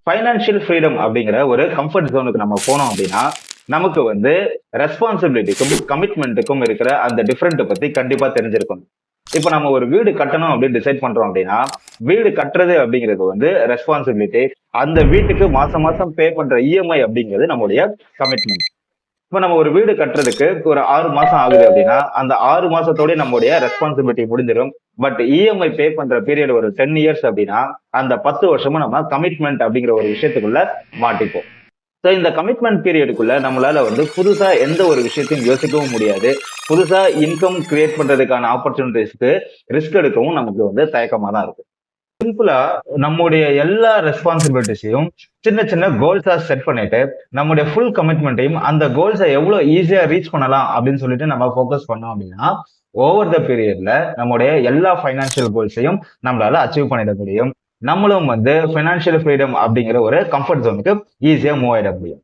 Financial freedom அப்படிங்கிற ஒரு comfort ஜோனுக்கு நம்ம போனோம் அப்படின்னா நமக்கு வந்து ரெஸ்பான்சிபிலிட்டிக்கும் கமிட்மெண்ட்டுக்கும் இருக்கிற அந்த டிஃபரெண்ட் பத்தி கண்டிப்பா தெரிஞ்சிருக்கும். இப்ப நம்ம ஒரு வீடு கட்டணும் அப்படின்னு டிசைட் பண்றோம் அப்படின்னா வீடு கட்டுறது அப்படிங்கிறது வந்து ரெஸ்பான்சிபிலிட்டி. அந்த வீட்டுக்கு மாசம் மாசம் பே பண்ற இஎம்ஐ அப்படிங்கிறது நம்மளுடைய கமிட்மெண்ட். இப்ப நம்ம ஒரு வீடு கட்டுறதுக்கு ஒரு 6 மாசம் ஆகுது அப்படின்னா அந்த 6 மாசத்தோட நம்மளுடைய ரெஸ்பான்சிபிலிட்டி முடிஞ்சிடும். பட் இஎம்ஐ பே பண்ற பீரியட் ஒரு 10 இயர்ஸ் அப்படின்னா அந்த 10 வருஷமும் நம்ம கமிட்மெண்ட் அப்படிங்கிற ஒரு விஷயத்துக்குள்ள மாட்டிப்போம். ஸோ இந்த கமிட்மெண்ட் பீரியடுக்குள்ள நம்மளால வந்து புதுசா எந்த ஒரு விஷயத்தையும் யோசிக்கவும் முடியாது. புதுசா இன்கம் கிரியேட் பண்றதுக்கான ஆப்பர்ச்சுனிட்டிஸ்க்கு ரிஸ்க் எடுக்கவும் நமக்கு வந்து தயக்கமா தான் இருக்கும். சிம்பிளா நம்முடைய எல்லா ரெஸ்பான்சிபிலிட்டிஸையும் சின்ன சின்ன கோல்ஸா செட் பண்ணிட்டு நம்முடைய ஃபுல் கமிட்மெண்ட்டையும் அந்த கோல்ஸை எவ்வளவு ஈஸியா ரீச் பண்ணலாம் அப்படின்னு சொல்லிட்டு நம்ம ஃபோக்கஸ் பண்ணோம் அப்படின்னா ஓவர் த பீரியட்ல நம்முடைய எல்லா ஃபைனான்சியல் கோல்ஸையும் நம்மளால அச்சீவ் பண்ணிட முடியும். நம்மளும் வந்து ஃபைனான்சியல் ஃப்ரீடம் அப்படிங்கிற ஒரு கம்ஃபர்ட் ஜோனுக்கு ஈஸியா மூவ் ஆயிட முடியும்.